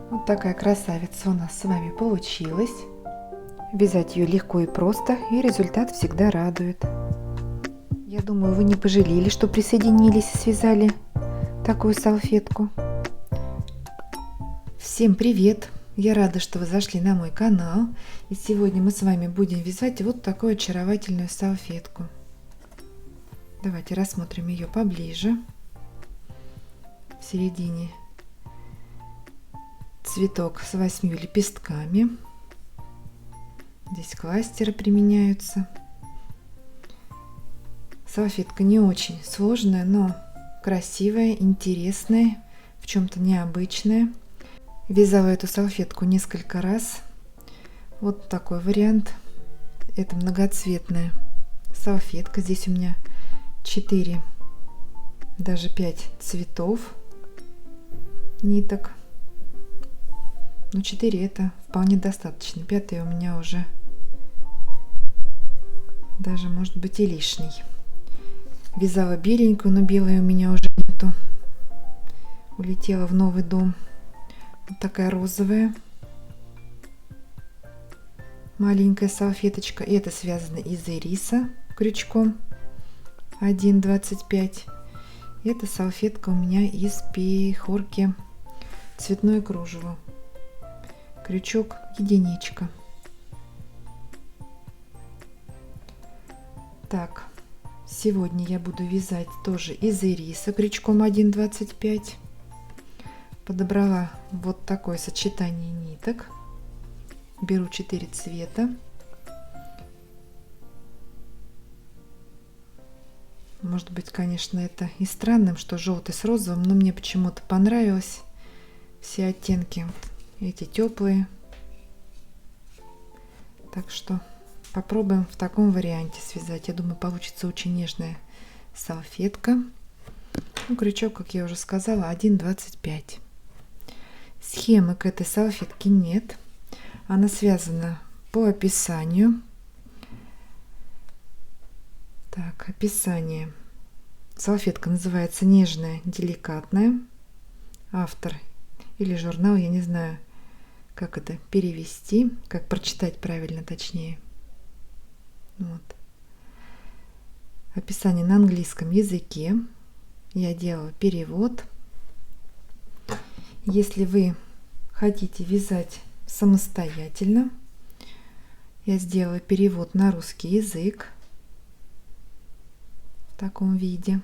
Вот такая красавица у нас с вами получилась. Вязать ее легко и просто, и результат всегда радует. Я думаю, вы не пожалели, что присоединились и связали такую салфетку. Всем привет! Я рада, что вы зашли на мой канал. И сегодня мы с вами будем вязать вот такую очаровательную салфетку. Давайте рассмотрим ее поближе. В середине цветок с 8 лепестками. Здесь кластеры применяются. Салфетка не очень сложная, но красивая, интересная, в чем-то необычная. Вязала эту салфетку несколько раз. Вот такой вариант. Это многоцветная салфетка. Здесь у меня 4, даже 5 цветов ниток. Но 4 это вполне достаточно. 5-й у меня уже даже может быть и лишний. Вязала беленькую, но белой у меня уже нету. Улетела в новый дом. Вот такая розовая маленькая салфеточка. И это связано из ириса крючком 1,25. Это салфетка у меня из пехорки цветное кружево. Крючок единичка. Так, сегодня я буду вязать тоже из ириса крючком 1,25. Подобрала вот такое сочетание ниток. Беру 4 цвета. Может быть, конечно, это и странным, что желтый с розовым, но мне почему-то понравилось все оттенки. Вот эти теплые. Так что попробуем в таком варианте связать. Я думаю, получится очень нежная салфетка. Ну, крючок, как я уже сказала, 1,25. Схемы к этой салфетке нет. Она связана по описанию. Так, описание. Салфетка называется «Нежная, деликатная». Автор или журнал, я не знаю, как это перевести, как прочитать правильно, точнее. Вот. Описание на английском языке. Я делала перевод. Если вы хотите вязать самостоятельно, я сделала перевод на русский язык в таком виде.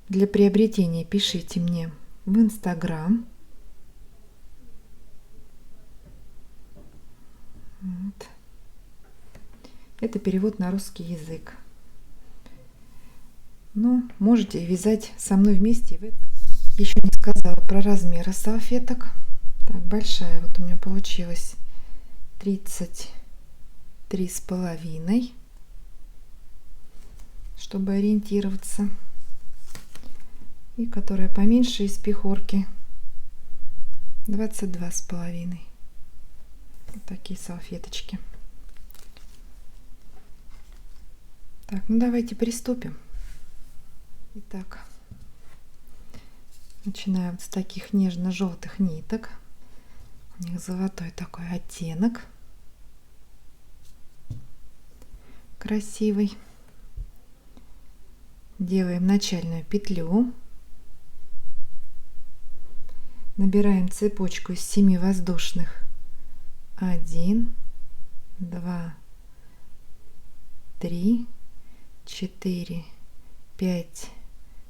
Для приобретения пишите мне в Инстаграм. Вот. Это перевод на русский язык. Ну, можете вязать со мной вместе. Еще не сказала про размеры салфеток. Так, большая вот у меня получилась 33,5, чтобы ориентироваться. И которая поменьше из пехорки 22,5. Вот такие салфеточки. Так, ну давайте приступим. Итак, начинаем с таких нежно-желтых ниток. У них золотой такой оттенок. Красивый. Делаем начальную петлю. Набираем цепочку из 7 воздушных. 1, 2, 3, 4, 5,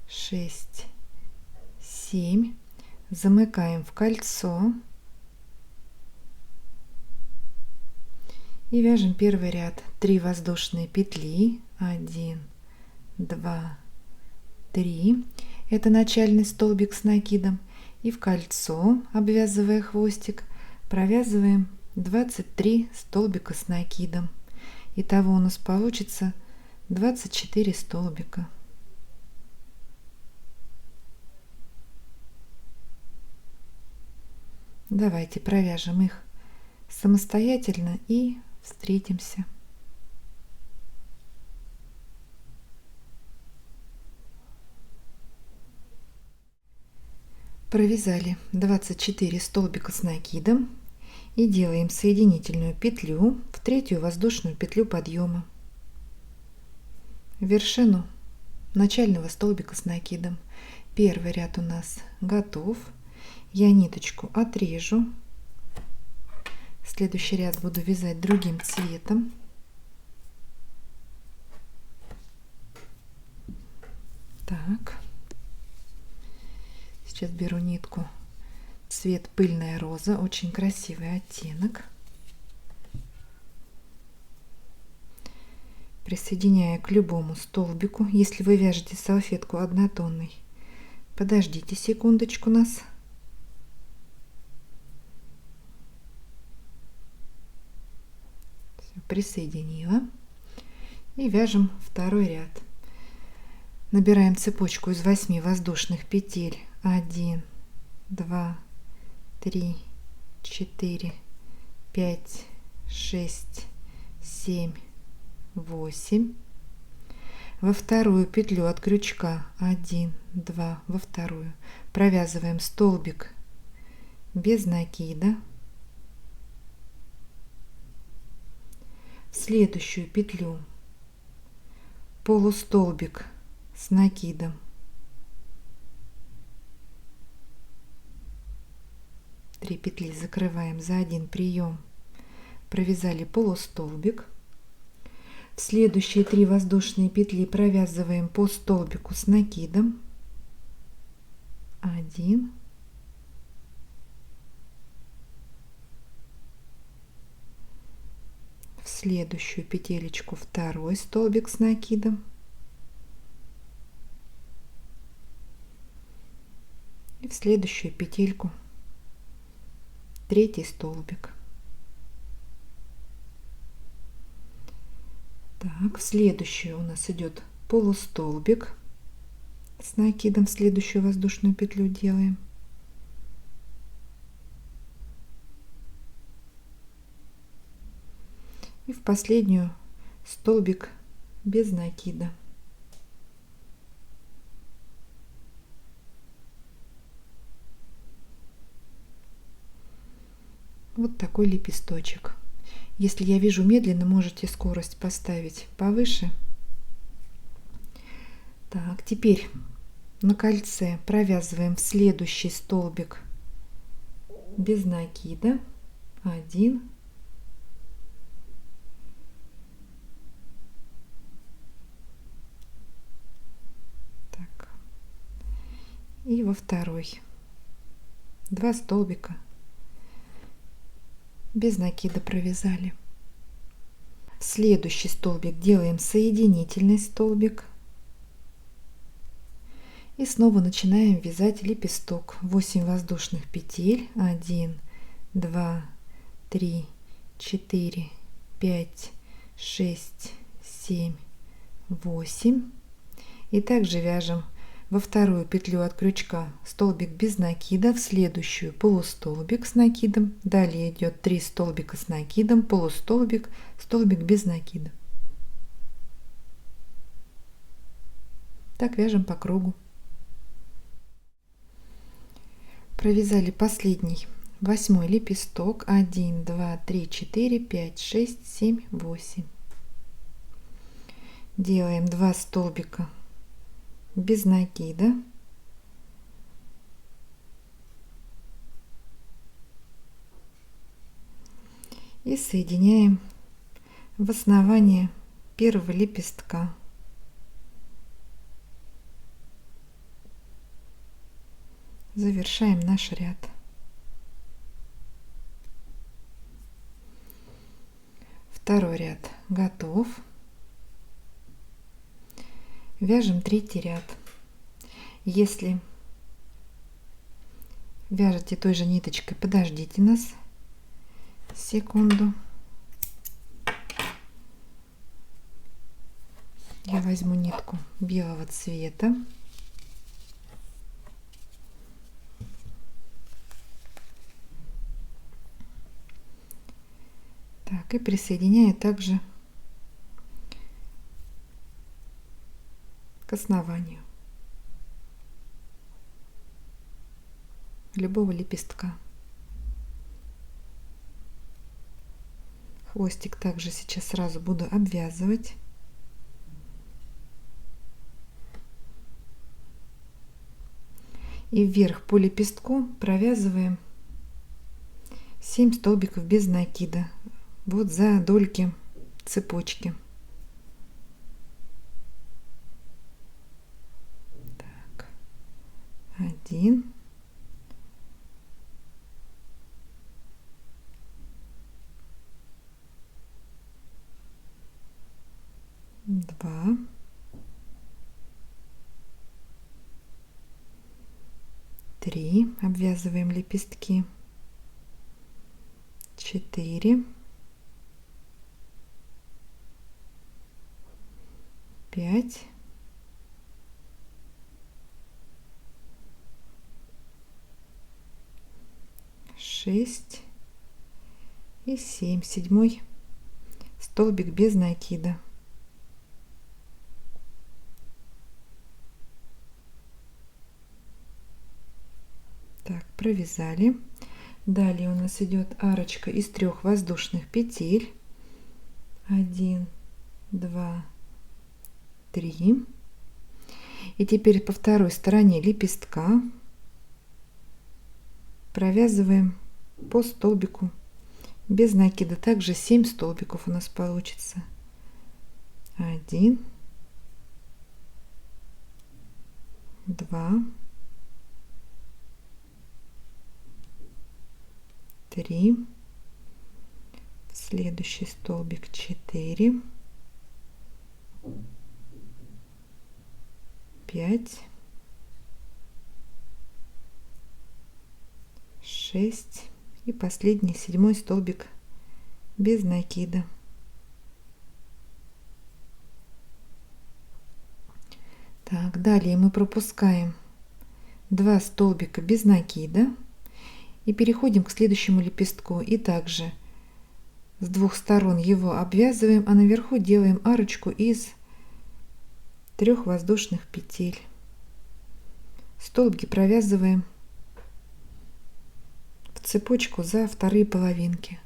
6, 7. Замыкаем в кольцо. И вяжем первый ряд. 3 воздушные петли. 1, 2, 3. Это начальный столбик с накидом. И в кольцо, обвязывая хвостик, провязываем 23 столбика с накидом. Итого у нас получится 24 столбика. Давайте провяжем их самостоятельно и встретимся. Провязали 24 столбика с накидом и делаем соединительную петлю в третью воздушную петлю подъема в вершину начального столбика с накидом. Первый ряд у нас готов. Я ниточку отрежу. Следующий ряд буду вязать другим цветом. Так, сейчас беру нитку цвет пыльная роза, очень красивый оттенок. Присоединяю к любому столбику. Если вы вяжете салфетку однотонной, подождите секундочку нас. Все, присоединила. И вяжем второй ряд. Набираем цепочку из 8 воздушных петель. 1, 2, 3, 4, 5, 6, 7, 8. Во вторую петлю от крючка 1, 2, во вторую провязываем столбик без накида. В следующую петлю полустолбик с накидом. Три петли закрываем за один прием, провязали полустолбик. В следующие 3 воздушные петли провязываем по столбику с накидом. 1, в следующую петелечку второй столбик с накидом. И в следующую петельку третий столбик. Так, в следующую у нас идет полустолбик с накидом, в следующую воздушную петлю делаем. И в последнюю столбик без накида. Вот такой лепесточек. Если я вяжу медленно, можете скорость поставить повыше. Так, теперь на кольце провязываем в следующий столбик без накида. 1, так, и во второй 2 столбика без накида провязали. В следующий столбик делаем соединительный столбик и снова начинаем вязать лепесток. 8 воздушных петель. 1, 2, 3, 4, 5, 6, 7, 8. И также вяжем во вторую петлю от крючка столбик без накида, в следующую полустолбик с накидом. Далее идет 3 столбика с накидом, полустолбик, столбик без накида. Так вяжем по кругу. Провязали последний 8-й лепесток. 1, 2, 3, 4, 5, 6, 7, 8. Делаем 2 столбика без накида. И соединяем в основании первого лепестка. Завершаем наш ряд. Второй ряд готов. Вяжем третий ряд. Если вяжете той же ниточкой, подождите нас секунду. Я возьму нитку белого цвета. Так, и присоединяю также к основанию. любого лепестка. Хвостик также сейчас сразу буду обвязывать. И вверх по лепестку провязываем 7 столбиков без накида, вот за дольки цепочки. Так, 1, 2, 3, обвязываем лепестки, 4, 5, 6 и 7, 7 столбик без накида. Так, провязали. Далее у нас идет арочка из 3 воздушных петель. 1, 2, 3. И теперь по второй стороне лепестка провязываем по столбику без накида. Также 7 столбиков у нас получится. 1, 2, 3, следующий столбик 4, 5, 6 и последний 7 столбик без накида. Так, далее мы пропускаем 2 столбика без накида и переходим к следующему лепестку, и также с 2 сторон его обвязываем, а наверху делаем арочку из 3 воздушных петель. Столбики провязываем в цепочку за вторые половинки.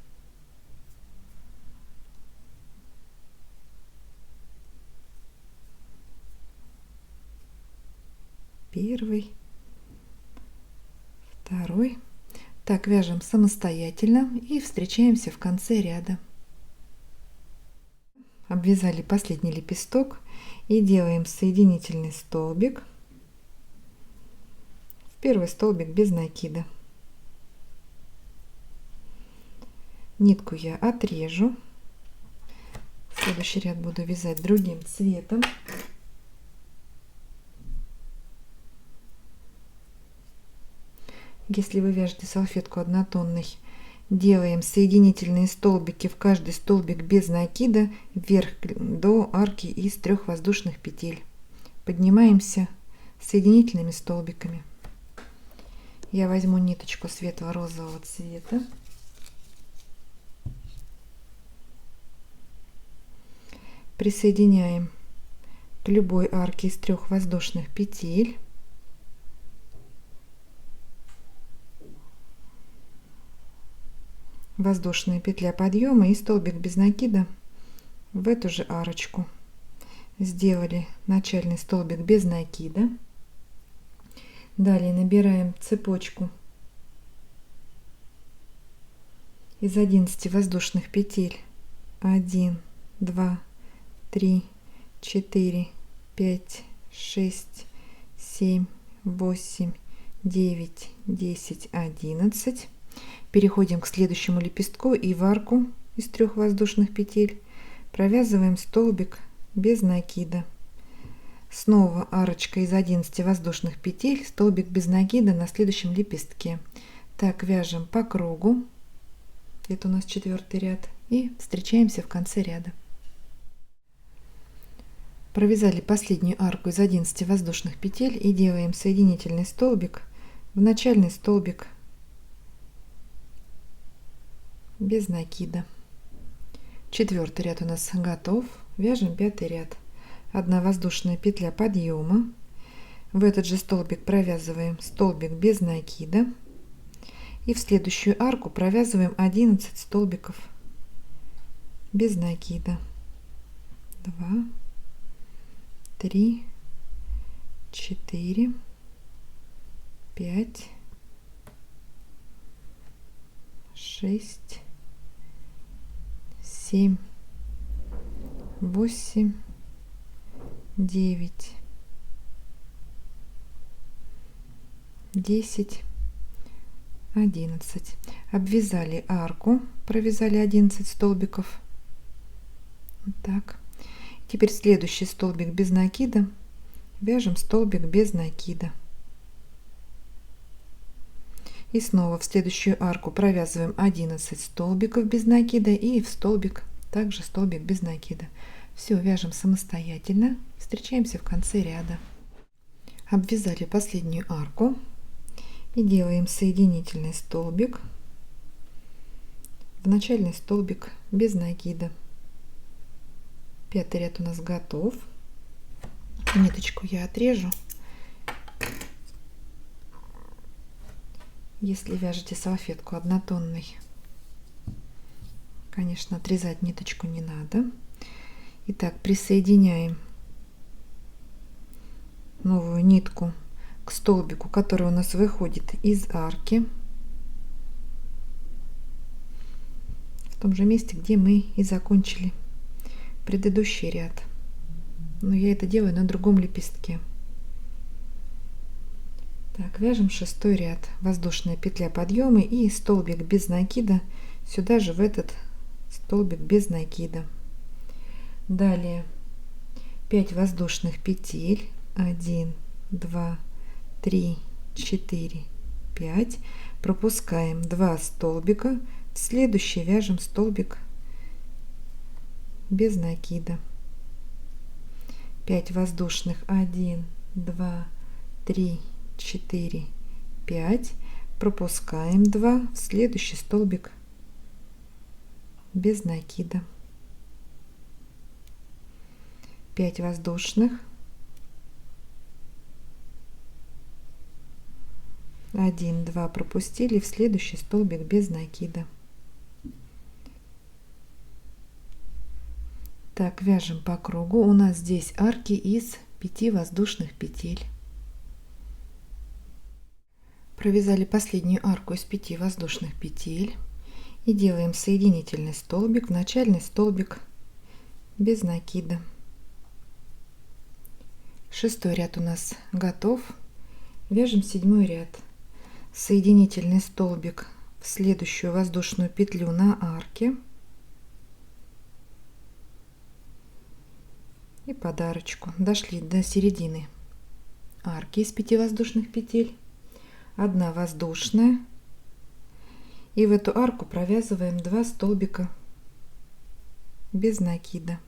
Первый, второй. Так, вяжем самостоятельно и встречаемся в конце ряда. Обвязали последний лепесток и делаем соединительный столбик в первый столбик без накида. Нитку я отрежу. Следующий ряд буду вязать другим цветом. Если вы вяжете салфетку однотонной, делаем соединительные столбики в каждый столбик без накида вверх до арки из 3 воздушных петель. Поднимаемся соединительными столбиками. Я возьму ниточку светло-розового цвета. Присоединяем к любой арке из 3 воздушных петель. Воздушная петля подъема и столбик без накида в эту же арочку. Сделали начальный столбик без накида. Далее набираем цепочку из 11 воздушных петель. 1, 2, 3, 4, 5, 6, 7, 8, 9, 10, 11. Переходим к следующему лепестку и в арку из 3 воздушных петель провязываем столбик без накида. Снова арочка из 11 воздушных петель, столбик без накида на следующем лепестке. Так, вяжем по кругу. Это у нас 4-й ряд. И встречаемся в конце ряда. Провязали последнюю арку из 11 воздушных петель и делаем соединительный столбик в начальный столбик без накида. 4-й ряд у нас готов. Вяжем 5-й ряд. 1 воздушная петля подъема. В этот же столбик провязываем столбик без накида. И в следующую арку провязываем 11 столбиков без накида. 2, 3, 4, 5, 6, 7, 8, 9, 10, 11. Обвязали арку, провязали 11 столбиков. Вот так. Теперь следующий столбик без накида вяжем столбик без накида. И снова в следующую арку провязываем 11 столбиков без накида и в столбик также столбик без накида. Все вяжем самостоятельно. Встречаемся в конце ряда. Обвязали последнюю арку и делаем соединительный столбик в начальный столбик без накида. Пятый ряд у нас готов. Ниточку я отрежу. Если вяжете салфетку однотонной, конечно, отрезать ниточку не надо. Итак, присоединяем новую нитку к столбику, который у нас выходит из арки, в том же месте, где мы и закончили предыдущий ряд. Но я это делаю на другом лепестке. Так, вяжем 6-й ряд. Воздушная петля подъема и столбик без накида сюда же, в этот столбик без накида. Далее 5 воздушных петель. 1, 2, 3, 4, 5. Пропускаем 2 столбика. В следующий вяжем столбик без накида. 5 воздушных. 1, 2, 3, 4, 5. Пропускаем 2 в следующий столбик без накида. 5 воздушных. 1, 2 пропустили в следующий столбик без накида. Так, вяжем по кругу. У нас здесь арки из 5 воздушных петель. Провязали последнюю арку из 5 воздушных петель и делаем соединительный столбик в начальный столбик без накида. 6-й ряд у нас готов. Вяжем 7-й ряд. Соединительный столбик в следующую воздушную петлю на арке и подарочку. Дошли до середины арки из 5 воздушных петель. 1 воздушная, и в эту арку провязываем 2 столбика без накида.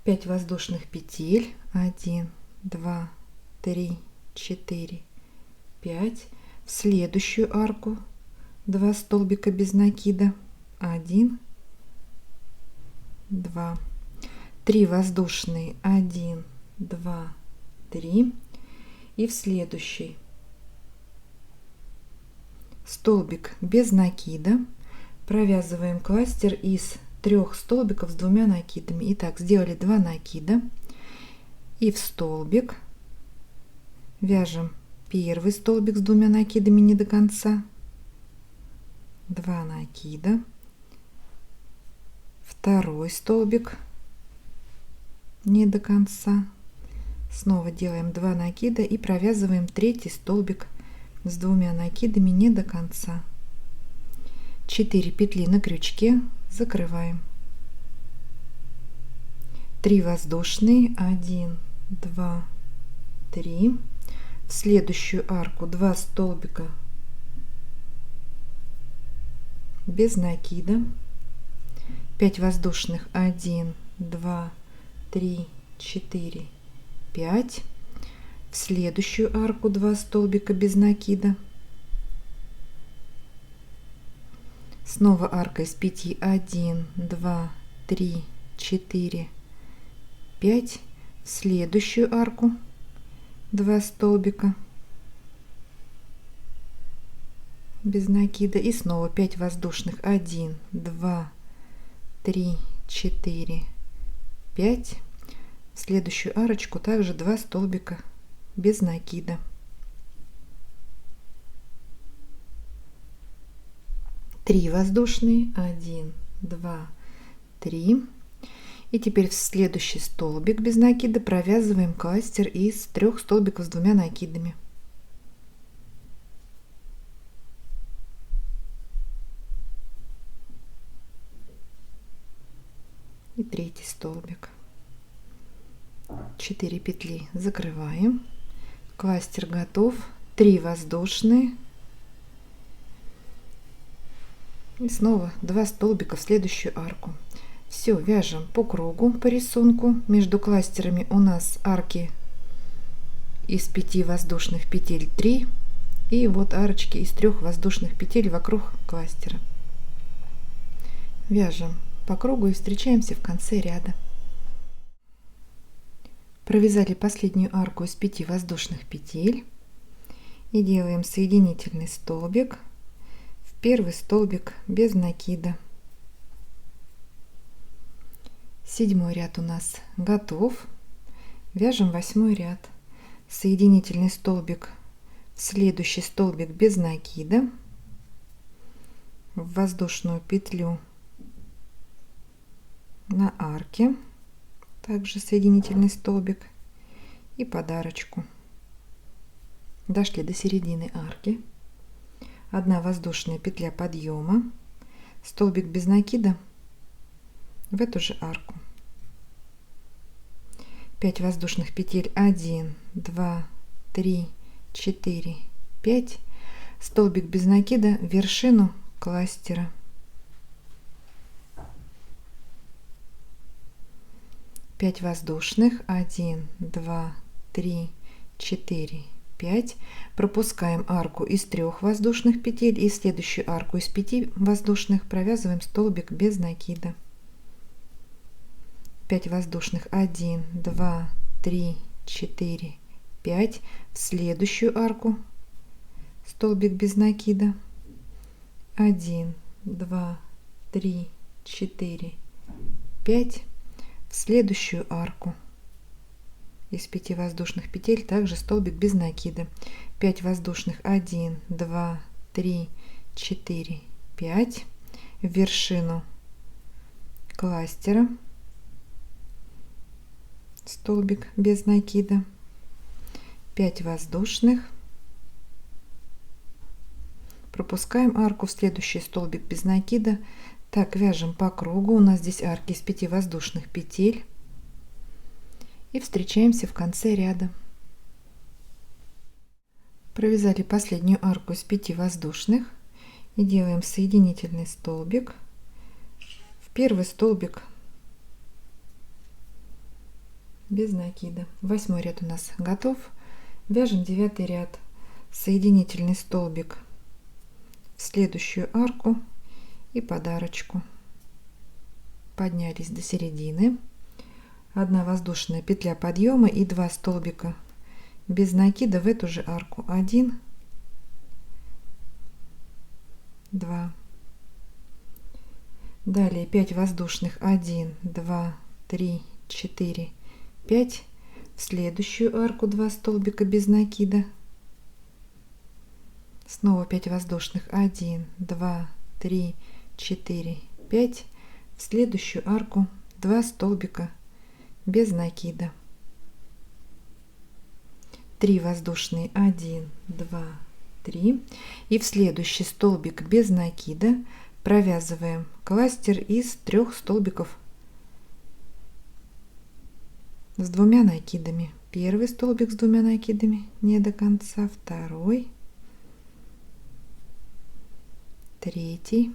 5 воздушных петель. 1, 2, 3, 4, 5. В следующую арку 2 столбика без накида. 1, 2, 3 воздушные. 1, 2, 3. И в следующий столбик без накида провязываем кластер из 3 столбиков с 2 накидами. Итак, сделали 2 накида и в столбик вяжем первый столбик с 2 накидами не до конца, 2 накида, второй столбик не до конца, снова делаем 2 накида и провязываем 3 столбик с 2 накидами не до конца. 4 петли на крючке, закрываем. 3 воздушные. 1, 2, 3. В следующую арку 2 столбика без накида. 5 воздушных. 1, 2, 3, 4, 5. В следующую арку 2 столбика без накида. Снова арка из 5. 1, 2, 3, 4, 5. В следующую арку 2 столбика без накида, и снова 5 воздушных, 1, 2, 3, 4, 5. В следующую арочку также 2 столбика без накида. 3 воздушные, 1, 2, 3. И теперь в следующий столбик без накида провязываем кластер из 3 столбиков с 2 накидами. И третий столбик. 4 петли закрываем. Кластер готов. 3 воздушные. И снова 2 столбика в следующую арку. Все, вяжем по кругу, по рисунку. Между кластерами у нас арки из 5 воздушных петель 3. И вот арочки из 3 воздушных петель вокруг кластера. Вяжем по кругу и встречаемся в конце ряда. Провязали последнюю арку из 5 воздушных петель и делаем соединительный столбик в первый столбик без накида. 7 ряд у нас готов. Вяжем 8 ряд. Соединительный столбик в следующий столбик без накида, в воздушную петлю на арке, также соединительный столбик и подарочку. Дошли до середины арки. 1 воздушная петля подъема, столбик без накида в эту же арку. 5 воздушных петель, 1, 2, 3, 4, 5, столбик без накида в вершину кластера. 5 воздушных, 1, 2, 3, 4, 5. Пропускаем арку из 3 воздушных петель и следующую арку из 5 воздушных провязываем столбик без накида. 5 воздушных, 1, 2, 3, 4, 5. В следующую арку столбик без накида. 1, 2, 3, 4, 5. В следующую арку из 5 воздушных петель также столбик без накида. 5 воздушных, 1, 2, 3, 4, 5. В вершину кластера столбик без накида. 5 воздушных. Пропускаем арку в следующий столбик без накида. Так, вяжем по кругу. У нас здесь арки из 5 воздушных петель. И встречаемся в конце ряда. Провязали последнюю арку из 5 воздушных. И делаем соединительный столбик в первый столбик без накида. 8 ряд у нас готов. Вяжем 9 ряд. Соединительный столбик в следующую арку и подарочку. Поднялись до середины. 1 воздушная петля подъема и 2 столбика без накида в эту же арку. 1, 2. Далее 5 воздушных, 1, 2, 3, 4, 5. В следующую арку 2 столбика без накида. Снова 5 воздушных, 1, 2, 3, 4, 5. В следующую арку 2 столбика без накида. 3 воздушные, 1, 2, 3. И в следующий столбик без накида провязываем кластер из 3 столбиков с 2 накидами. Первый столбик с 2 накидами не до конца, второй, третий.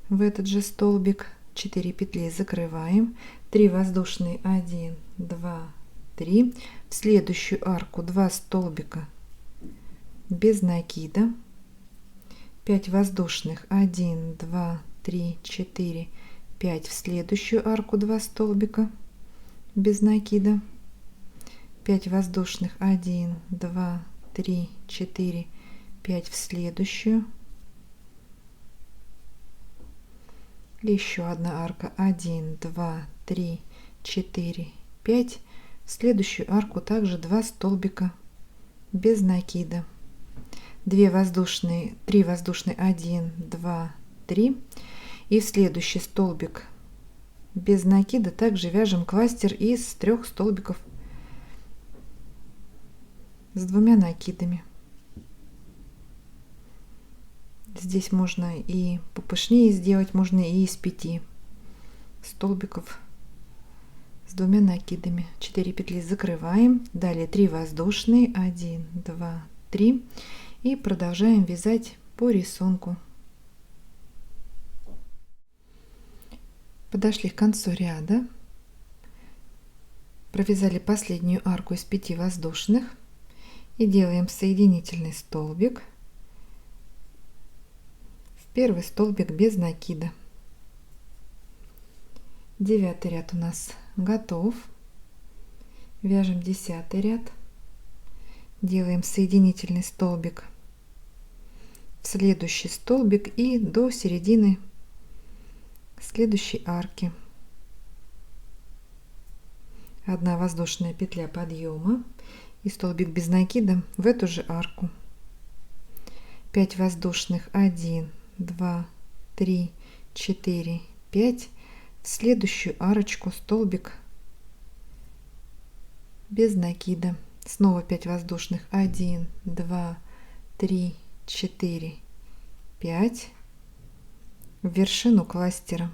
В этот же столбик 4 петли закрываем. 3 воздушные, 1, 2, 3. В следующую арку 2 столбика без накида. 5 воздушных, 1, 2, 3, 4, 5. В следующую арку 2 столбика без накида. 5 воздушных, 1, 2, 3, 4, 5. В следующую Еще одна арка. 1, 2, 3, 4, 5. В следующую арку также 2 столбика без накида. 3 воздушные, 1, 2, 3. И в следующий столбик без накида также вяжем кластер из 3 столбиков с 2 накидами. Здесь можно и попышнее сделать, можно и из 5 столбиков с 2 накидами. 4 петли закрываем, далее 3 воздушные, 1, 2, 3, и продолжаем вязать по рисунку. Подошли к концу ряда, провязали последнюю арку из 5 воздушных и делаем соединительный столбик в первый столбик без накида. 9 ряд у нас готов. Вяжем 10 ряд, делаем соединительный столбик в следующий столбик и до середины следующей арки. 1 воздушная петля подъема и столбик без накида в эту же арку. 5 воздушных, 1, 2, 3, 4, 5. В следующую арочку столбик без накида. Снова 5 воздушных, 1, 2, 3, 4, 5. В вершину кластера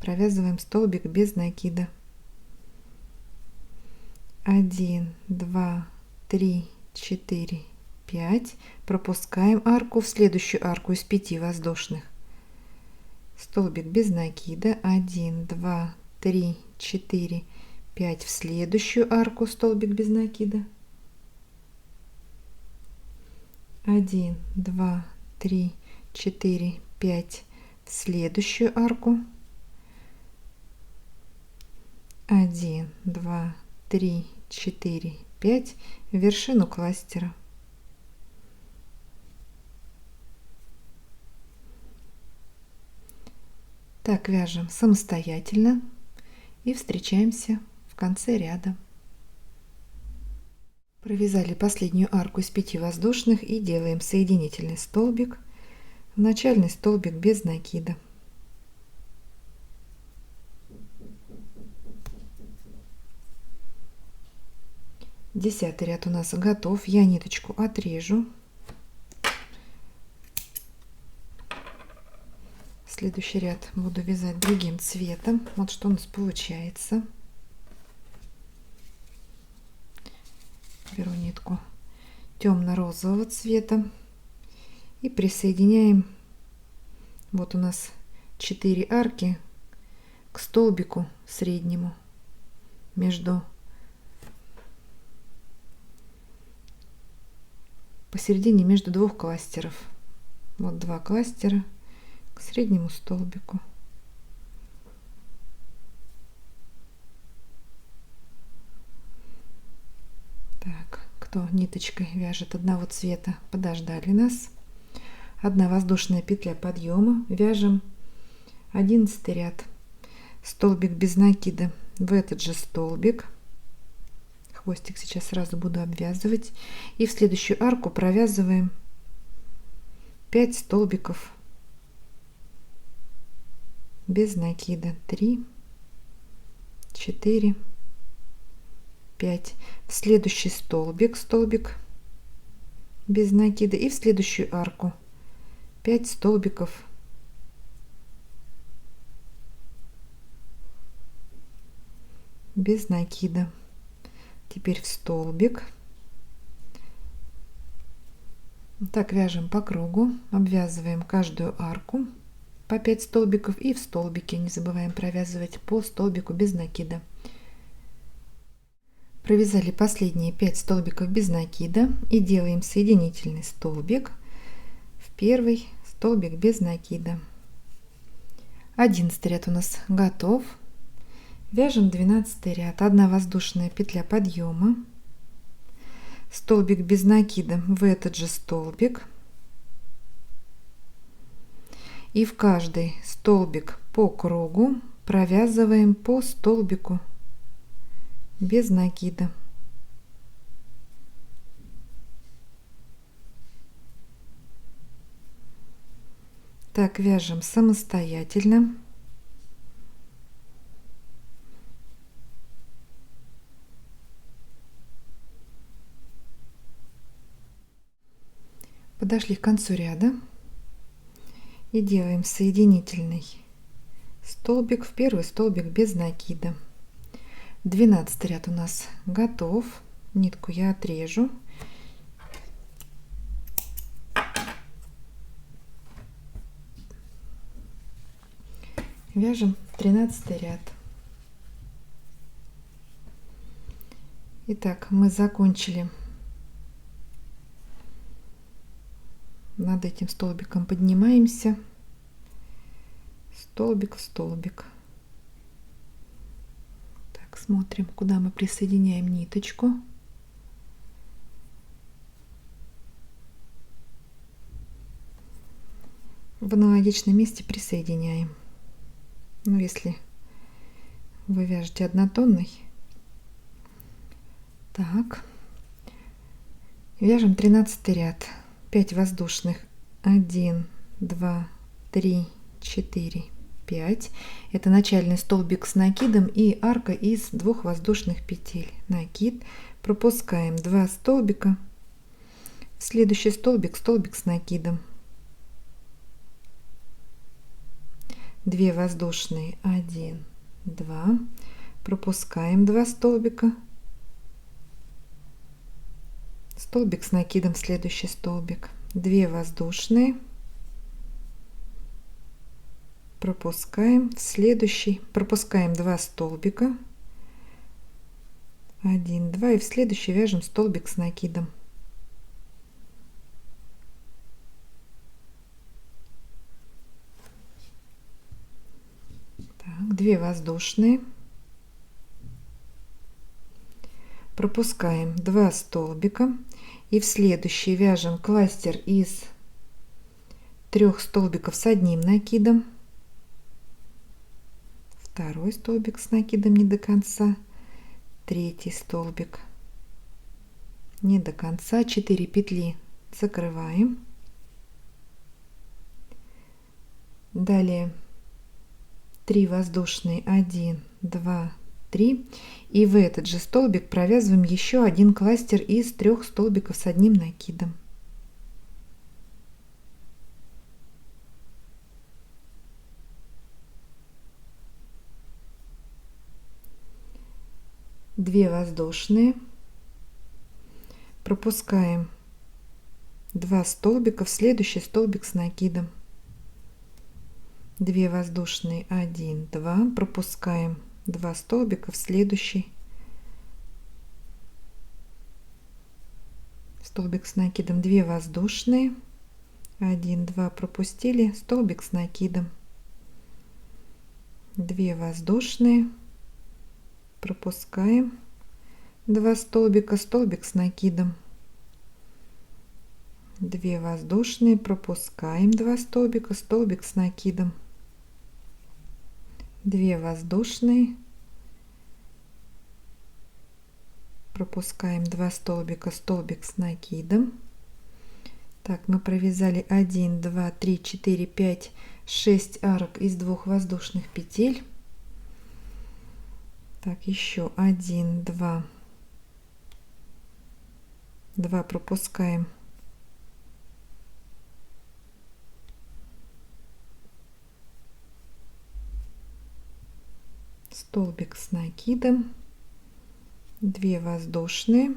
провязываем столбик без накида. 1, 2, 3, 4, 5. Пропускаем арку в следующую арку из 5 воздушных. Столбик без накида. 1, 2, 3, 4, 5. В следующую арку столбик без накида. 1, 2, 3, 4, 5. В следующую арку. 1, 2, 3, 4, 5. В вершину кластера. Так вяжем самостоятельно и встречаемся в конце ряда. Провязали последнюю арку из 5 воздушных и делаем соединительный столбик в начальный столбик без накида. Десятый ряд у нас готов. Я ниточку отрежу. Следующий ряд буду вязать другим цветом. Вот что у нас получается. Беру нитку темно-розового цвета и присоединяем. Вот у нас 4 арки к столбику среднему посередине между 2 кластеров. Вот 2 кластера к среднему столбику. Так, кто ниточкой вяжет одного цвета, подождали нас. 1 воздушная петля подъема, вяжем 11 ряд, столбик без накида в этот же столбик. Хвостик сейчас сразу буду обвязывать, и в следующую арку провязываем 5 столбиков без накида. 3, 4, 5. В следующий столбик без накида, и в следующую арку 5 столбиков без накида. Теперь в столбик. Так вяжем по кругу, обвязываем каждую арку по 5 столбиков, и в столбике не забываем провязывать по столбику без накида. Провязали последние 5 столбиков без накида и делаем соединительный столбик в первый столбик без накида. 11 ряд у нас готов. Вяжем 12 ряд. 1 воздушная петля подъема, столбик без накида в этот же столбик, И в каждый столбик по кругу провязываем по столбику без накида. Так, вяжем самостоятельно. Подошли к концу ряда и делаем соединительный столбик в первый столбик без накида. 12 ряд у нас готов. Нитку я отрежу. Вяжем 13 ряд. Итак, мы закончили. Над этим столбиком поднимаемся. Столбик в столбик. Так, смотрим, куда мы присоединяем ниточку. В аналогичном месте присоединяем. Ну, если вы вяжете однотонный. Так, вяжем 13 ряд. 5 воздушных. 1, 2, 3, 4, 5. Это начальный столбик с накидом и арка из 2 воздушных петель. Накид. Пропускаем 2 столбика. Следующий столбик, столбик с накидом. 2 воздушные. 1, 2. Пропускаем 2 столбика. Столбик с накидом, следующий столбик. 2 воздушные. Пропускаем в следующий. Пропускаем 2 столбика. 1, 2. И в следующий вяжем столбик с накидом. Так, 2 воздушные. Пропускаем 2 столбика и в следующий вяжем кластер из 3 столбиков с одним накидом. Второй столбик с накидом не до конца. Третий столбик не до конца. 4 петли закрываем. Далее 3 воздушные. 1, 2, 3. И в этот же столбик провязываем еще один кластер из 3 столбиков с одним накидом. Две воздушные. Пропускаем 2 столбика в следующий столбик с накидом. 2 воздушные. 1, 2. Пропускаем 2 столбика в следующий столбик с накидом. 2 воздушные. 1, 2. Пропустили столбик с накидом. 2 воздушные. Пропускаем 2 столбика, столбик с накидом. 2 воздушные. Пропускаем 2 столбика, столбик с накидом. 2 воздушные. Пропускаем 2 столбика, столбик с накидом. Так, мы провязали 1, 2, 3, 4, 5, 6 арок из 2 воздушных петель. Так, еще 1, 2, 2 пропускаем. Столбик с накидом. 2 воздушные.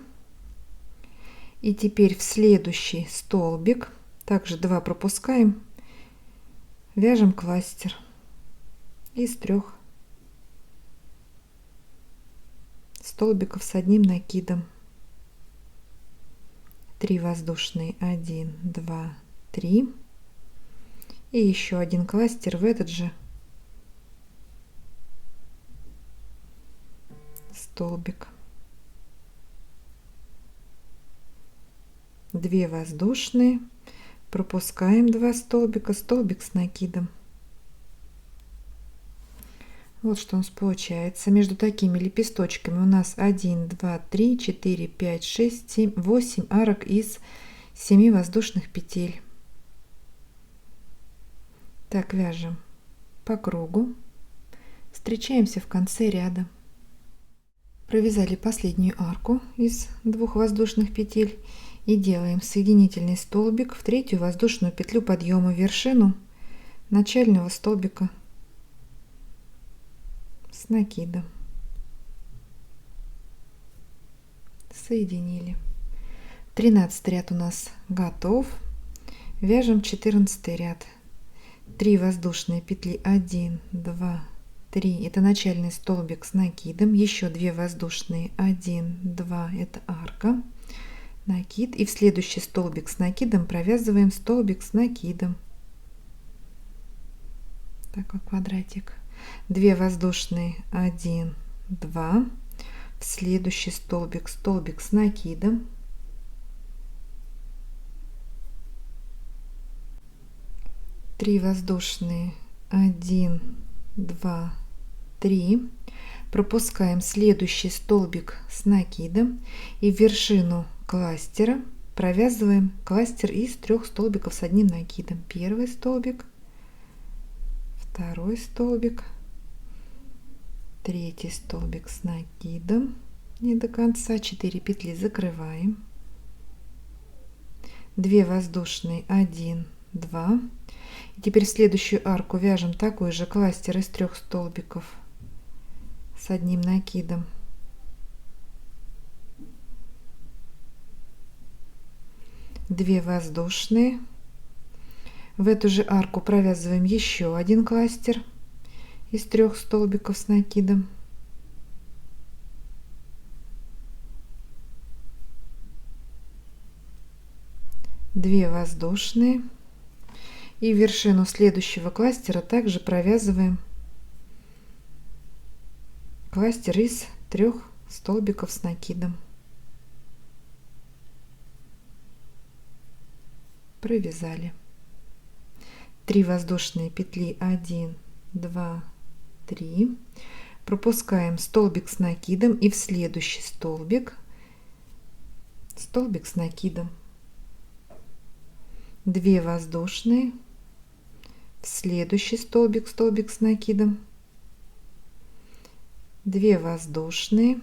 И теперь в следующий столбик также 2 пропускаем, вяжем кластер из 3 столбиков с одним накидом. 3 воздушные. 1, 2, 3. И еще один кластер в этот же столбик. 2 воздушные. пропускаем 2 столбика, столбик с накидом. Вот что у нас получается. Между такими лепесточками у нас 1, 2, 3, 4, 5, 6, 7, 8 арок из 7 воздушных петель. Так, вяжем по кругу. Встречаемся в конце ряда. Провязали последнюю арку из 2 воздушных петель и делаем соединительный столбик в 3-ю воздушную петлю подъема в вершину начального столбика с накидом. Соединили. 13 ряд у нас готов. Вяжем 14 ряд. 3 воздушные петли, 1, 2, 3, это начальный столбик с накидом, еще 2 воздушные, 1, 2, это арка, накид, и в следующий столбик с накидом провязываем столбик с накидом, такой квадратик, 2 воздушные, 1, 2, в следующий столбик столбик с накидом, 3 воздушные, 1, 2, 3, пропускаем следующий столбик с накидом и в вершину кластера провязываем кластер из 3 столбиков с одним накидом. Первый столбик, второй столбик, третий столбик с накидом, не до конца, 4 петли закрываем, 2 воздушные, 1, 2. И теперь в следующую арку вяжем такой же кластер из 3 столбиков с одним накидом. 2 воздушные. В эту же арку провязываем еще один кластер из 3 столбиков с накидом. 2 воздушные. И в вершину следующего кластера также провязываем кластер из 3 столбиков с накидом. Провязали. 3 воздушные петли, 1, 2, 3. Пропускаем столбик с накидом и в следующий столбик столбик с накидом. 2 воздушные, в следующий столбик столбик с накидом, 2 воздушные,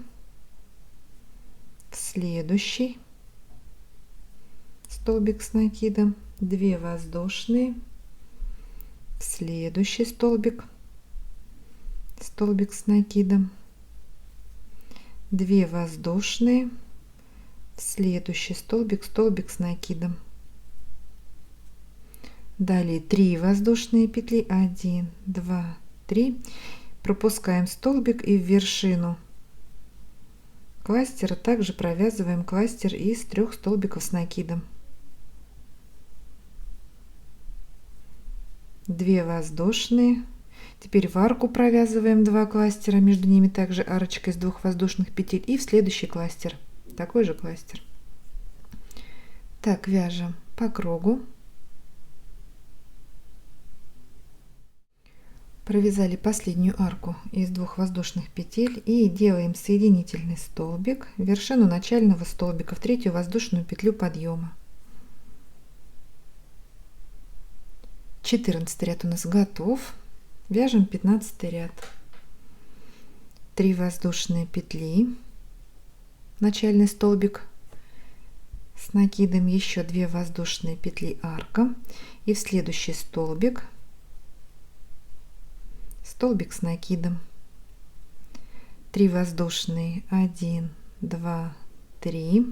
в следующий столбик с накидом, 2 воздушные, в следующий столбик столбик с накидом, 2 воздушные, в следующий столбик столбик с накидом. Далее 3 воздушные петли, 1, 2, 3, пропускаем столбик и в вершину кластера также провязываем кластер из 3 столбиков с накидом. 2 воздушные. Теперь в арку провязываем 2 кластера, между ними также арочка из 2 воздушных петель и в следующий кластер такой же кластер. Так, вяжем по кругу. Провязали последнюю арку из 2 воздушных петель и делаем соединительный столбик в вершину начального столбика в 3-ю воздушную петлю подъема. 14 ряд у нас готов. Вяжем 15 ряд. 3 воздушные петли, начальный столбик с накидом, еще 2 воздушные петли, арка, и в следующий столбик столбик с накидом, 3 воздушные, 1, 2, 3.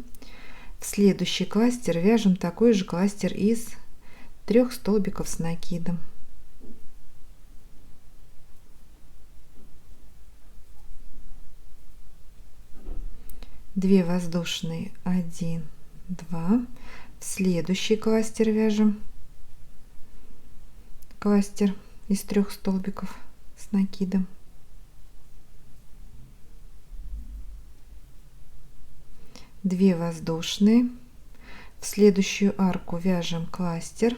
В следующий кластер вяжем такой же кластер из 3 столбиков с накидом. 2 воздушные, 1, 2. В следующий кластер вяжем кластер из 3 столбиков с накидом. 2 воздушные. В следующую арку вяжем кластер.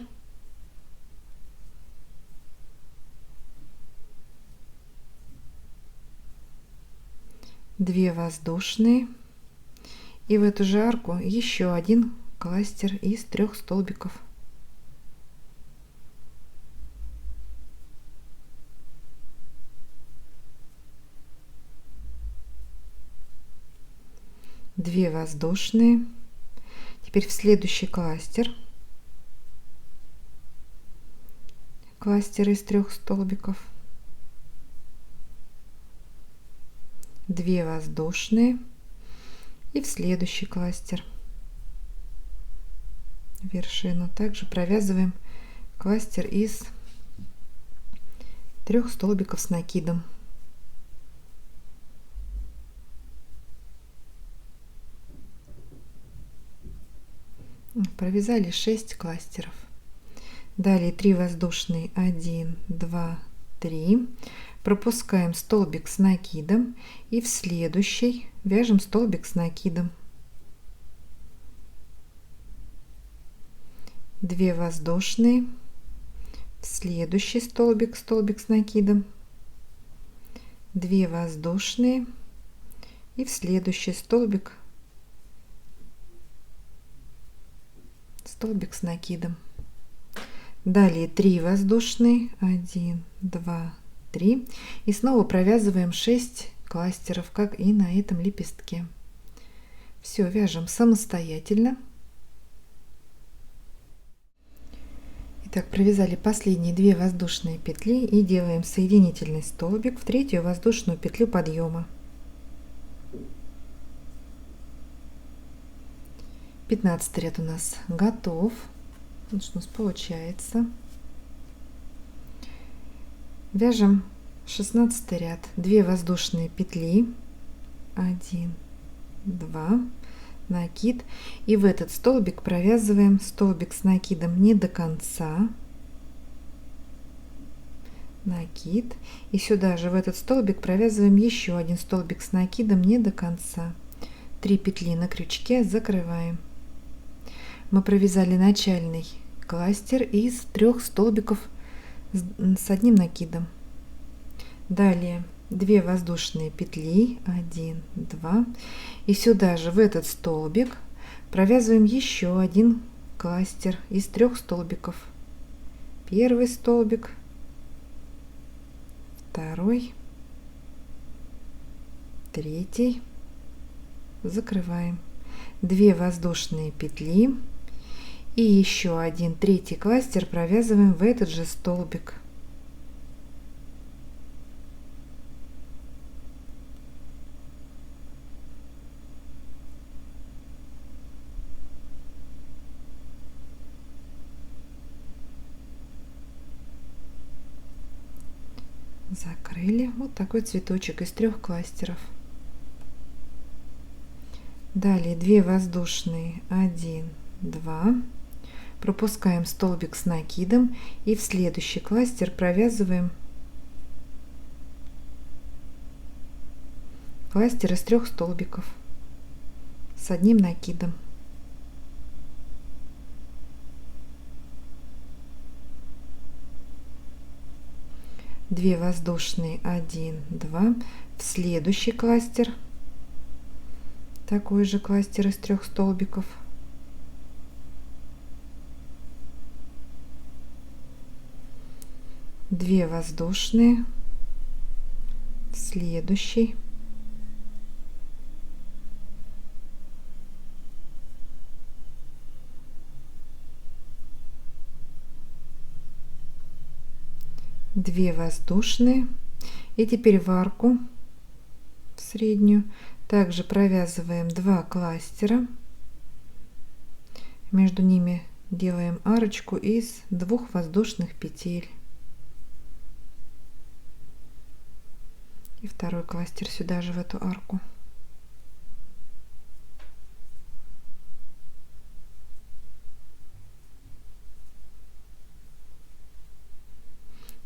Две воздушные. И в эту же арку еще один кластер из 3 столбиков. Две воздушные. Теперь в следующий кластер из 3 столбиков, 2 воздушные, и в следующий кластер вершину также провязываем кластер из 3 столбиков с накидом. Провязали 6 кластеров. Далее 3 воздушные, 1, 2, 3. Пропускаем столбик с накидом и в следующий вяжем столбик с накидом. 2 воздушные, в следующий столбик с накидом, 2 воздушные и в следующий столбик с накидом. Далее 3 воздушные, 1, 2, 3, и снова провязываем 6 кластеров, как и на этом лепестке. Все вяжем самостоятельно. Итак, провязали последние 2 воздушные петли и делаем соединительный столбик в 3-ю воздушную петлю подъема. 15 ряд у нас готов. Вот что у нас получается. Вяжем 16 ряд, 2 воздушные петли, 1, 2, накид, и в этот столбик провязываем столбик с накидом не до конца, накид, и сюда же в этот столбик провязываем еще один столбик с накидом не до конца. 3 петли на крючке закрываем. Мы провязали начальный кластер из 3 столбиков с одним накидом. Далее 2 воздушные петли, 1, 2, и сюда же в этот столбик провязываем еще один кластер из 3 столбиков. Первый столбик, второй, третий, закрываем. 2 воздушные петли и еще один третий кластер провязываем в этот же столбик. Закрыли. Вот такой цветочек из 3 кластеров. Далее 2 воздушные, 1, 2. Пропускаем столбик с накидом и в следующий кластер провязываем кластер из 3 столбиков с одним накидом. Две воздушные, 1, 2, в следующий кластер такой же кластер из 3 столбиков, две воздушные, в следующий, две воздушные, и теперь в арку в среднюю также провязываем 2 кластера, между ними делаем арочку из 2 воздушных петель и второй кластер сюда же в эту арку.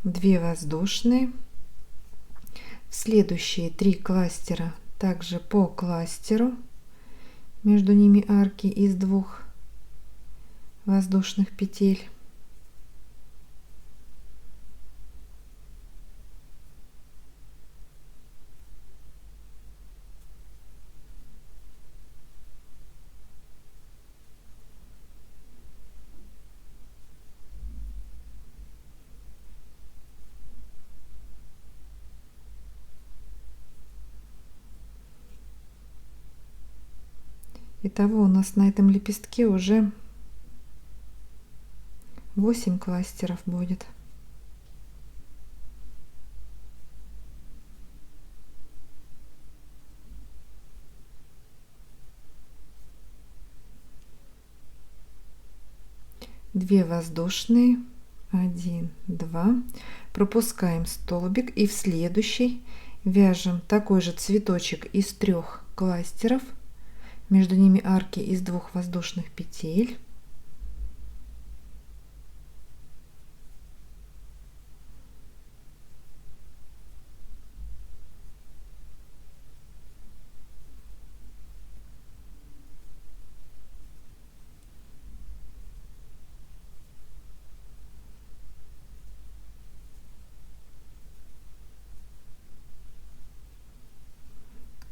Две воздушные, в следующие 3 кластера также по кластеру, между ними арки из 2 воздушных петель. Итого у нас на этом лепестке уже 8 кластеров будет. Две воздушные, 1, 2, пропускаем столбик и в следующий вяжем такой же цветочек из 3 кластеров, между ними арки из 2 воздушных петель.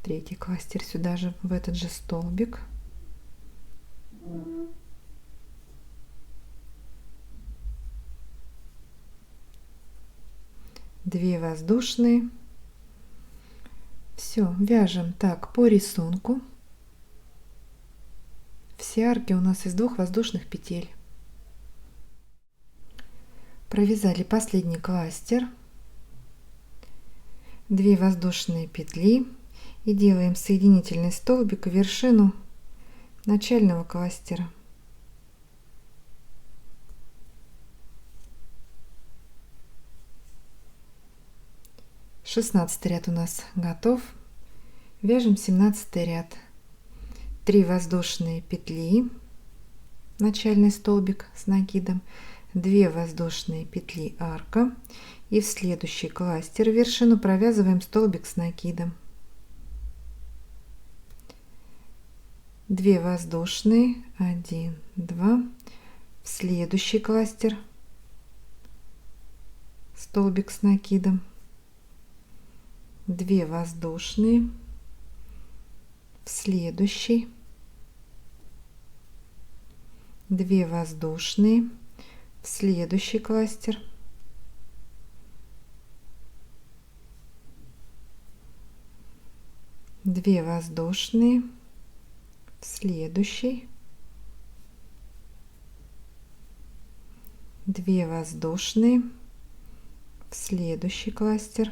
Третий кластер сюда же, в этот же столбик. Две воздушные. Все, вяжем так по рисунку. Все арки у нас из 2 воздушных петель. Провязали последний кластер. 2 воздушные петли. И делаем соединительный столбик в вершину начального кластера. Шестнадцатый ряд у нас готов. Вяжем 17 ряд. 3 воздушные петли, начальный столбик с накидом, 2 воздушные петли арка, и в следующий кластер в вершину провязываем столбик с накидом. 2 воздушные, 1, 2, в следующий кластер столбик с накидом, 2 воздушные, в следующий, 2 воздушные, в следующий кластер, 2 воздушные, следующий, 2 воздушные, в следующий кластер,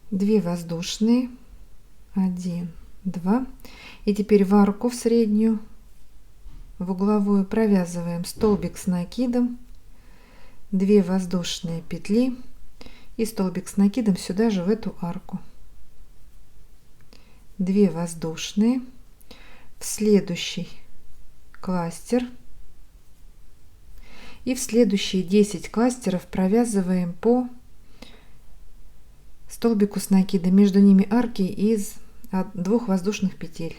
2 воздушные, 1, 2, и теперь в арку в среднюю, в угловую провязываем столбик с накидом, 2 воздушные петли и столбик с накидом сюда же в эту арку, 2 воздушные, в следующий кластер, и в следующие 10 кластеров провязываем по столбику с накидом, между ними арки из 2 воздушных петель.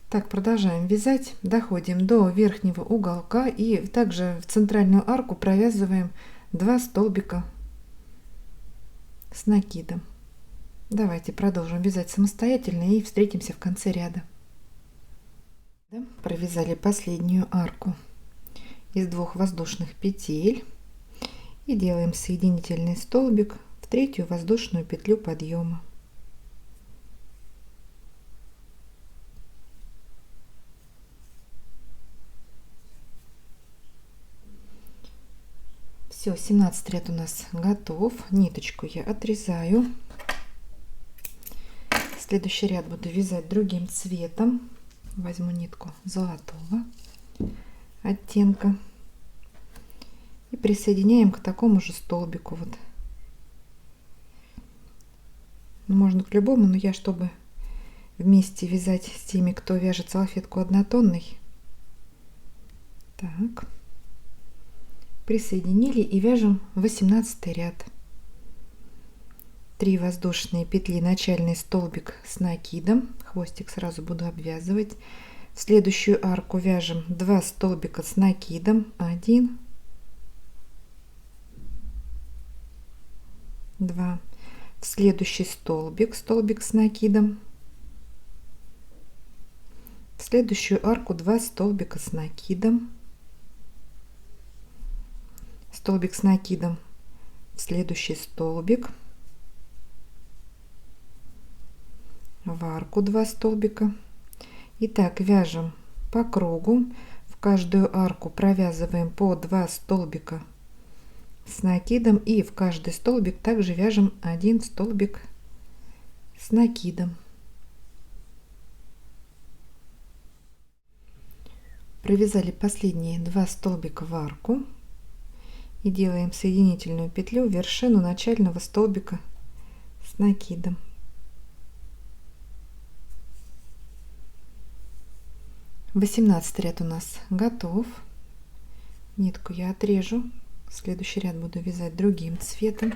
Так, продолжаем вязать, доходим до верхнего уголка и также в центральную арку провязываем 2 столбика с накидом. Давайте продолжим вязать самостоятельно и встретимся в конце ряда. Провязали последнюю арку из 2 воздушных петель и делаем соединительный столбик в 3-ю воздушную петлю подъема. Все, 17 ряд у нас готов. Ниточку я отрезаю. Следующий ряд буду вязать другим цветом. Возьму нитку золотого оттенка и присоединяем к такому же столбику. Вот. Можно к любому, но я, чтобы вместе вязать с теми, кто вяжет салфетку однотонной. Так. Присоединили и вяжем 18 ряд. 3 воздушные петли, начальный столбик с накидом, хвостик сразу буду обвязывать. В следующую арку вяжем 2 столбика с накидом, 1, 2. В следующий столбик с накидом. В следующую арку 2 столбика с накидом. Столбик с накидом в следующий столбик, в арку 2 столбика. Итак, вяжем по кругу, в каждую арку провязываем по 2 столбика с накидом и в каждый столбик также вяжем 1 столбик с накидом. Провязали последние 2 столбика в арку. И делаем соединительную петлю в вершину начального столбика с накидом. Восемнадцатый ряд у нас готов. Нитку я отрежу. Следующий ряд буду вязать другим цветом.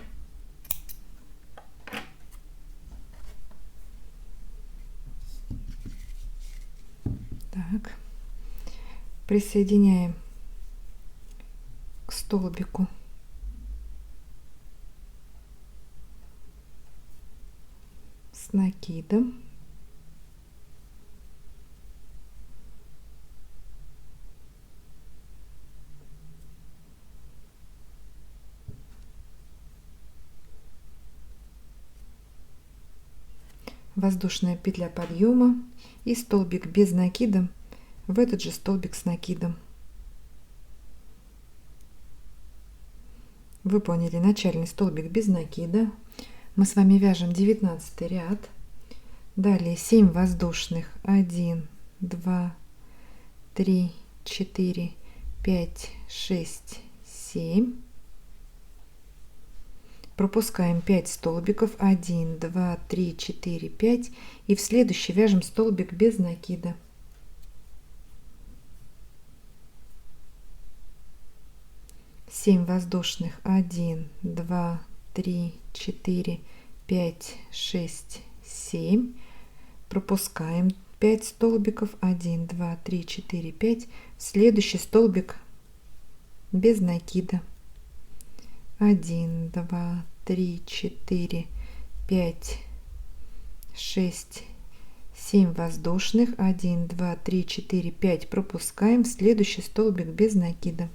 Так. Присоединяем к столбику с накидом. Воздушная петля подъема и столбик без накида в этот же столбик с накидом. Выполнили начальный столбик без накида. Мы с вами вяжем 19 ряд. Далее 7 воздушных. 1, 2, 3, 4, 5, 6, 7. Пропускаем 5 столбиков. 1, 2, 3, 4, 5. И в следующий вяжем столбик без накида. Семь воздушных. 1, 2, 3, 4, 5, 6, 7. Пропускаем 5 столбиков. 1, 2, 3, 4, 5. Следующий столбик без накида. 1, 2, 3, 4, 5, 6, 7 воздушных. 1, 2, 3, 4, 5. Пропускаем следующий столбик без накида.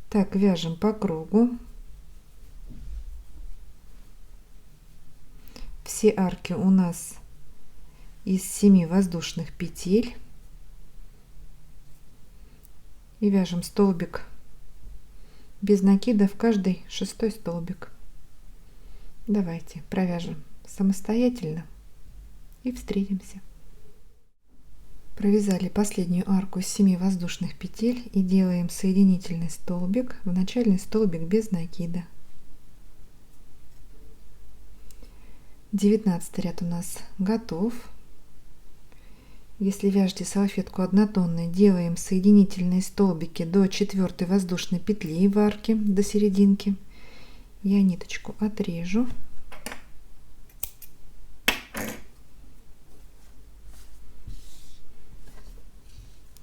Так, вяжем по кругу. Все арки у нас из 7 воздушных петель. И вяжем столбик без накида в каждый 6-й столбик. Давайте провяжем самостоятельно и встретимся. Провязали последнюю арку из 7 воздушных петель и делаем соединительный столбик в начальный столбик без накида. 19 ряд у нас готов. Если вяжете салфетку однотонной, делаем соединительные столбики до 4 воздушной петли в арке до серединки. Я ниточку отрежу.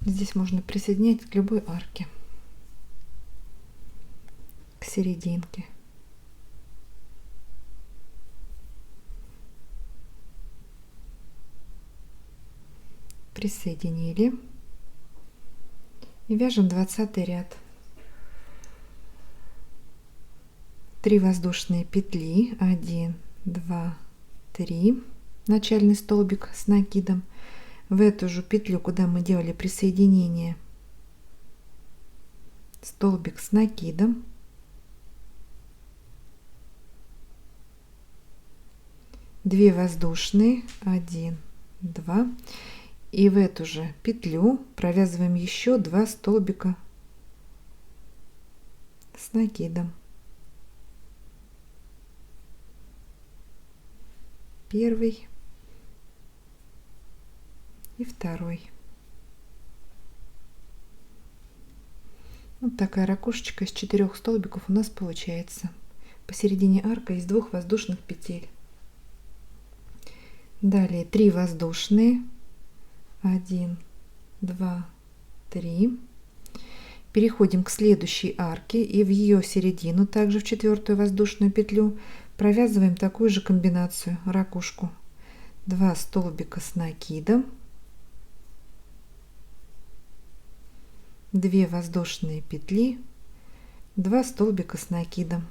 Здесь можно присоединять к любой арке, к серединке. Присоединили и вяжем 20 ряд. 3 воздушные петли. 1, 2, 3. Начальный столбик с накидом. В эту же петлю, куда мы делали присоединение, столбик с накидом, 2 воздушные, 1, 2, и в эту же петлю провязываем еще 2 столбика с накидом. Первый и второй. Вот такая ракушечка из 4 столбиков у нас получается. Посередине арка из 2 воздушных петель. Далее 3 воздушные, 1, 2, 3. Переходим к следующей арке и в ее середину, также в 4 воздушную петлю, провязываем такую же комбинацию, ракушку. 2 столбика с накидом, 2 воздушные петли, 2 столбика с накидом.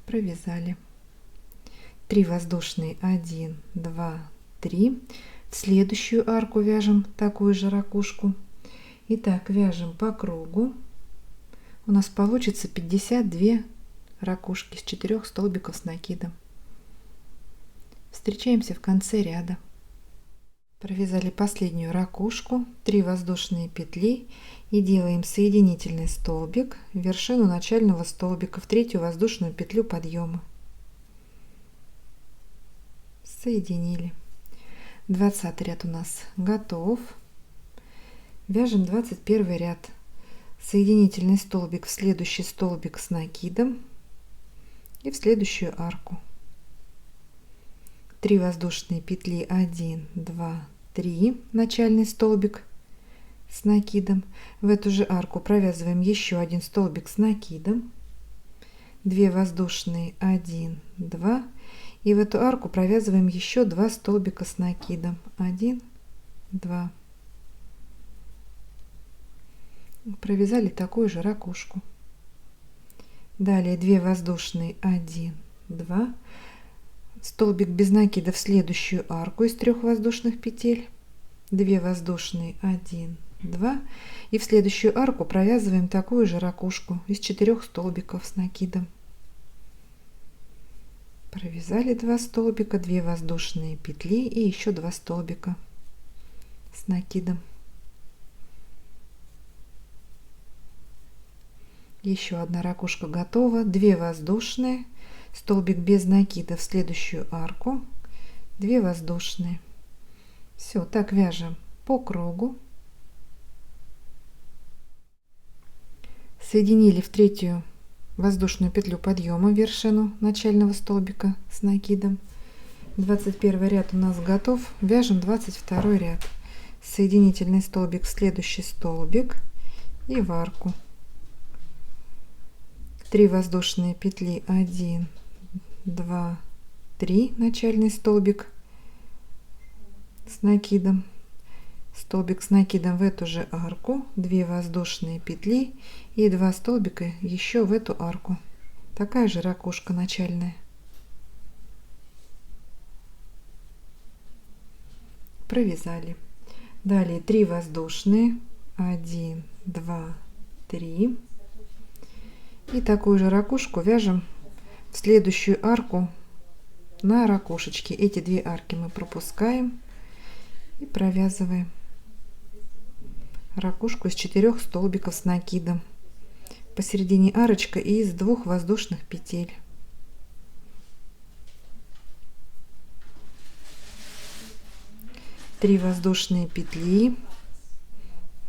Провязали. 3 воздушные, 1, 2, 3. В следующую арку вяжем такую же ракушку. Итак, вяжем по кругу. У нас получится 52 ракушки с 4 столбиков с накидом. Встречаемся в конце ряда. Провязали последнюю ракушку, 3 воздушные петли и делаем соединительный столбик в вершину начального столбика в 3 воздушную петлю подъема. Соединили. 20 ряд у нас готов. Вяжем 21 ряд. Соединительный столбик в следующий столбик с накидом и в следующую арку. 3 воздушные петли, 1, 2, 3, начальный столбик с накидом. В эту же арку провязываем еще один столбик с накидом, 2 воздушные, 1, 2, и в эту арку провязываем еще 2 столбика с накидом, 1, 2. Провязали такую же ракушку. Далее 2 воздушные, 1, 2, столбик без накида в следующую арку из 3 воздушных петель, 2 воздушные, 1, 2, и в следующую арку провязываем такую же ракушку из 4 столбиков с накидом. Провязали 2 столбика, 2 воздушные петли и еще 2 столбика с накидом. Еще одна ракушка готова, 2 воздушные, столбик без накида в следующую арку, 2 воздушные. Все, так вяжем по кругу. Соединили в 3 воздушную петлю подъема в вершину начального столбика с накидом. 21 ряд у нас готов. Вяжем 22 ряд. Соединительный столбик в следующий столбик и в арку. 3 воздушные петли, 1, 2, 3, начальный столбик с накидом, столбик с накидом в эту же арку, 2 воздушные петли и 2 столбика еще в эту арку. Такая же ракушка начальная. Провязали. Далее 3 воздушные, 1, 2, 3. И такую же ракушку вяжем в следующую арку на ракушечке. Эти 2 арки мы пропускаем и провязываем ракушку из 4 столбиков с накидом. Посередине арочка из 2 воздушных петель. Три воздушные петли,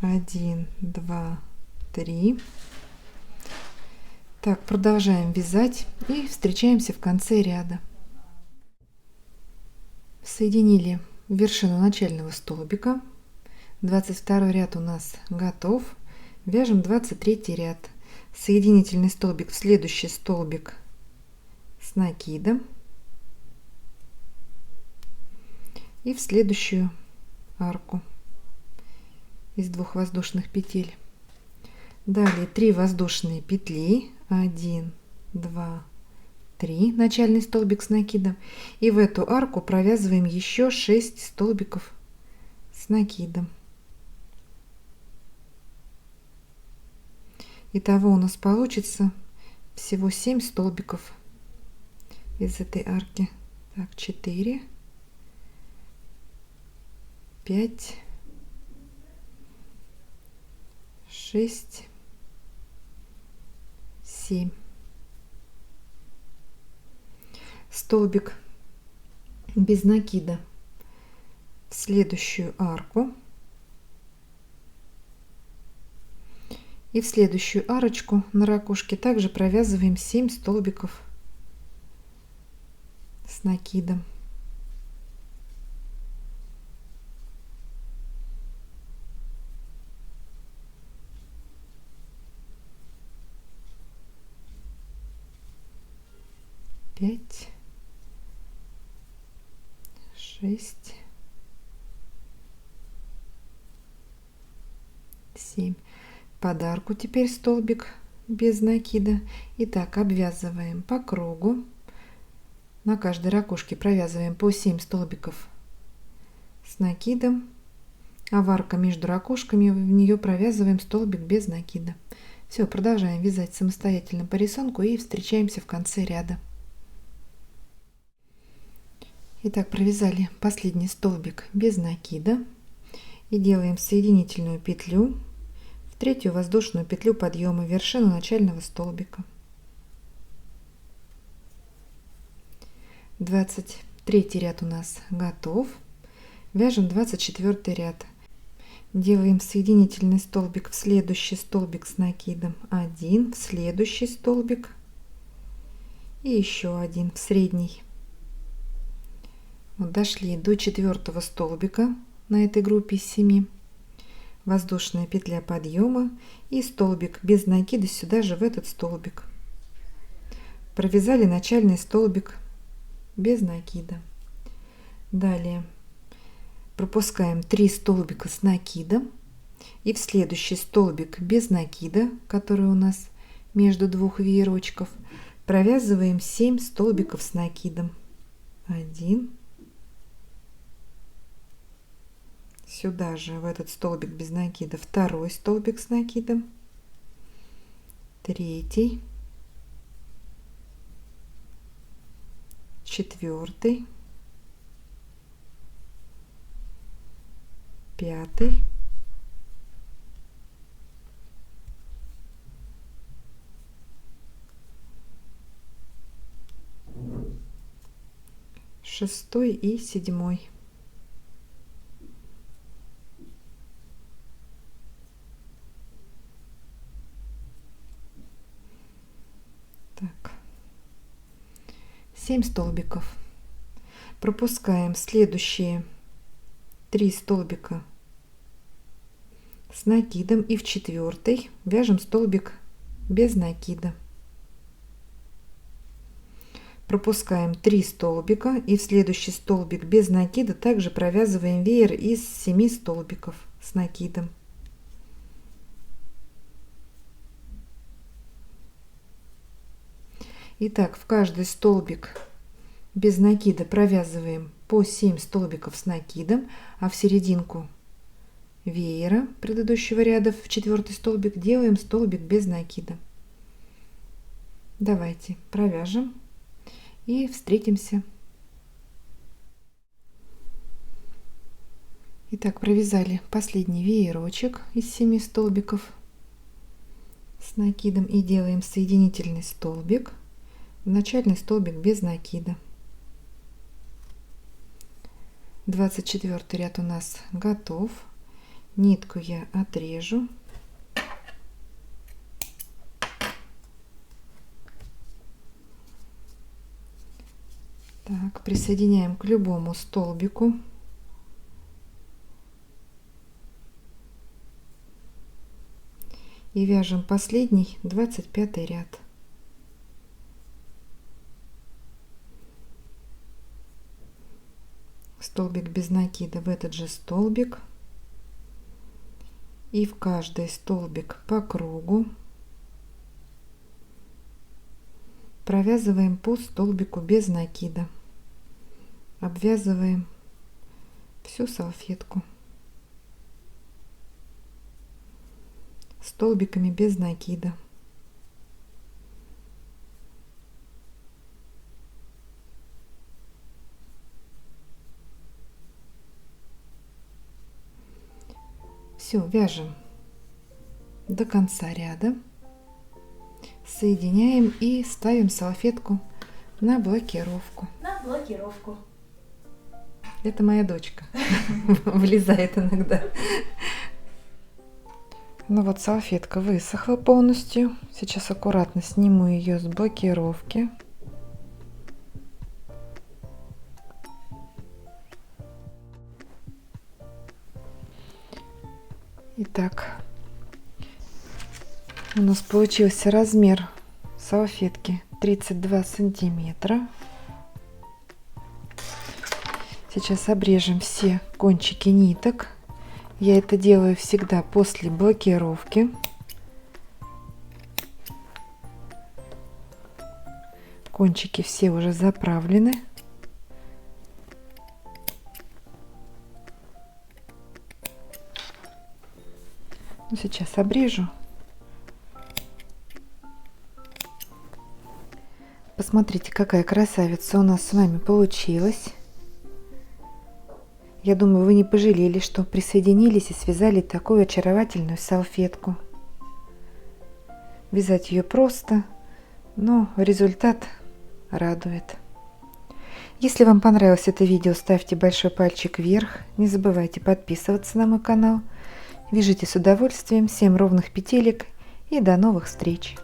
1, 2, 3. Так, продолжаем вязать и встречаемся в конце ряда. Соединили вершину начального столбика. 22 ряд у нас готов. Вяжем 23 ряд. Соединительный столбик в следующий столбик с накидом и в следующую арку из 2 воздушных петель. Далее 3 воздушные петли, 1, 2, 3, начальный столбик с накидом, и в эту арку провязываем еще 6 столбиков с накидом. Итого у нас получится всего 7 столбиков из этой арки. Так, 4, 5, 6, 7. Столбик без накида в следующую арку. И в следующую арочку на ракушке также провязываем 7 столбиков с накидом. Пять, 6, 7. Под арку теперь столбик без накида. Итак, обвязываем по кругу. На каждой ракушке провязываем по 7 столбиков с накидом, а в арку между ракушками в нее провязываем столбик без накида. Все, продолжаем вязать самостоятельно по рисунку и встречаемся в конце ряда. Итак, провязали последний столбик без накида и делаем соединительную петлю в третью воздушную петлю подъема в вершину начального столбика. 23 ряд у нас готов. Вяжем 24 ряд. Делаем соединительный столбик в следующий столбик с накидом 1, в следующий столбик и еще один в средний. Вот дошли до 4 столбика на этой группе из 7. Воздушная петля подъема и столбик без накида сюда же в этот столбик. Провязали начальный столбик без накида. Далее пропускаем 3 столбика с накидом и в следующий столбик без накида, который у нас между двух веерочков, провязываем 7 столбиков с накидом. 1, сюда же в этот столбик без накида второй столбик с накидом, 3, 4, 5, 6 и 7. Так, 7 столбиков. Пропускаем следующие 3 столбика с накидом и в 4 вяжем столбик без накида. Пропускаем 3 столбика и в следующий столбик без накида также провязываем веер из 7 столбиков с накидом. Итак, в каждый столбик без накида провязываем по 7 столбиков с накидом, а в серединку веера предыдущего ряда в 4 столбик делаем столбик без накида. Давайте провяжем и встретимся. Итак, провязали последний веерочек из 7 столбиков с накидом и делаем соединительный столбик в начальный столбик без накида. 24 ряд у нас готов. Нитку я отрежу. Так, присоединяем к любому столбику. И вяжем последний 25 ряд. Столбик без накида в этот же столбик и в каждый столбик по кругу Провязываем по столбику без накида. Обвязываем всю салфетку столбиками без накида. Все, вяжем до конца ряда, соединяем и ставим салфетку на блокировку. На блокировку. Это моя дочка влезает иногда. Ну вот салфетка высохла полностью. Сейчас аккуратно сниму ее с блокировки. Итак, у нас получился размер салфетки 32 сантиметра. Сейчас обрежем все кончики ниток. Я это делаю всегда после блокировки. Кончики все уже заправлены. Ну, сейчас обрежу. Посмотрите, какая красавица у нас с вами получилась. Я думаю, вы не пожалели, что присоединились и связали такую очаровательную салфетку. Вязать ее просто, но результат радует. Если вам понравилось это видео, ставьте большой пальчик вверх. Не забывайте подписываться на мой канал. Вяжите с удовольствием. Всем ровных петелек и до новых встреч!